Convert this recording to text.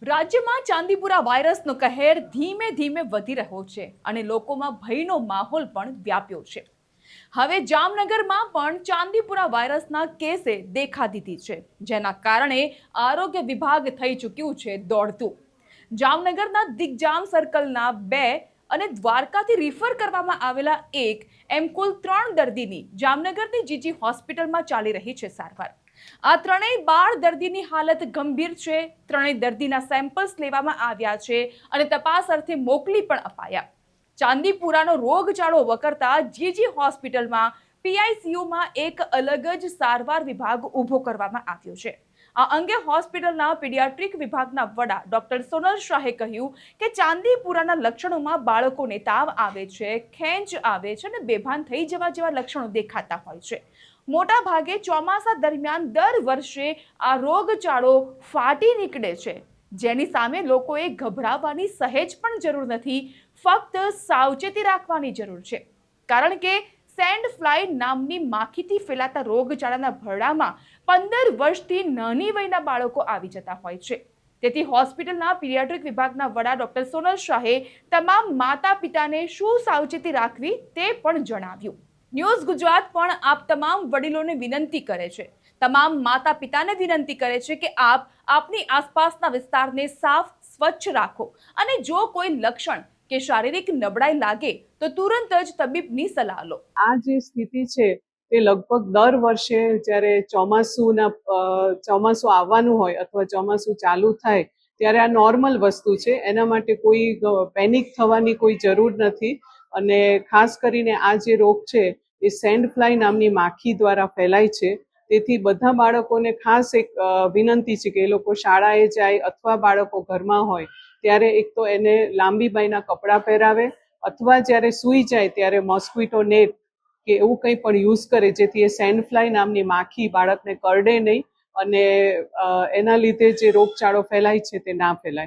રાજ્યમાં ચાંદીપુરા વાયરસનો કહેર ધીમે ધીમે વધી રહ્યો છે અને લોકોમાં ભયનો માહોલ પણ વ્યાપ્યો છે. હવે જામનગરમાં પણ ચાંદીપુરા વાયરસના કેસે દેખા દીધી છે, જેના કારણે આરોગ્ય વિભાગ થઈ ચૂક્યું છે દોડતું. જામનગરના દિગ્જામ સર્કલના 2 અને દ્વારકાથી રિફર કરવામાં આવેલા 1 એમ કુલ 3 દર્દીની જામનગરની જીજી હોસ્પિટલમાં ચાલી રહી છે સારવાર. આ ત્રણેય બાળ દર્દીની હાલત ગંભીર છે. ત્રણેય દર્દીના સેમ્પલ્સ લેવામાં આવ્યા છે અને તપાસ અર્થે મોકલી પણ અપાયા. ચાંદીપુરાનો રોગચાળો વકરતા જીજી હોસ્પિટલમાં પીઆઈસીયુમાં એક અલગ જ સારવાર વિભાગ ઊભો કરવામાં આવ્યો છે. આ અંગે હોસ્પિટલના પીડિયાટ્રિક વિભાગના વડા ડોક્ટર સોનલ શાહે કહ્યું કે ચાંદીપુરાના લક્ષણોમાં બાળકોને તાવ આવે છે, ખેંચ આવે છે અને બેભાન થઈ જવા જેવા લક્ષણો દેખાતા હોય છે. મોટા ભાગે ચોમાસા દરમિયાન દર વર્ષે આ રોગચાળો ફાટી નીકળે છે, જેની સામે લોકોએ ગભરાવાની સહેજ પણ જરૂર નથી. ફક્ત સાવચેતી રાખવાની જરૂર છે, કારણ કે સેન્ડ ફ્લાય નામની માખીથી ફેલાતા રોગચાળાના ભરડામાં 15 વર્ષથી નાની વયના બાળકો આવી જતા હોય છે. તેથી હોસ્પિટલના પીડિયાટ્રિક વિભાગના વડા ડોક્ટર સોનલ શાહે તમામ માતા પિતાને શું સાવચેતી રાખવી તે પણ જણાવ્યું. ન્યૂઝ ગુજરાત પણ આપ તમામ વડીલોને વિનંતી કરે છે, તમામ માતા પિતાને વિનંતી કરે છે કે આપ આપની આસપાસના વિસ્તારને સાફ સ્વચ્છ રાખો અને જો કોઈ લક્ષણ કે શારીરિક નબળાઈ લાગે તો તુરંત જ તબીબની સલાહ લો. આ જે સ્થિતિ છે તે લગભગ દર વર્ષે જ્યારે ચોમાસું આવવાનું હોય અથવા ચોમાસું ચાલુ થાય ત્યારે આ નોર્મલ વસ્તુ છે. એના માટે કોઈ પેનિક થવાની કોઈ જરૂર નથી. અને ખાસ કરીને આ જે રોગ છે એ સેન્ડ ફ્લાય નામની માખી દ્વારા ફેલાય છે. તેથી બધા બાળકોને ખાસ એક વિનંતી છે કે એ લોકો શાળાએ જાય અથવા બાળકો ઘરમાં હોય ત્યારે એક તો એને લાંબી બાયના કપડાં પહેરાવે અથવા જ્યારે સૂઈ જાય ત્યારે મોસ્કિટો નેટ કે એવું કંઈ પણ યુઝ કરે જેથી એ સેન્ડ ફ્લાય નામની માખી બાળકને કરડે નહીં અને એના લીધે જે રોગચાળો ફેલાય છે તે ના ફેલાય.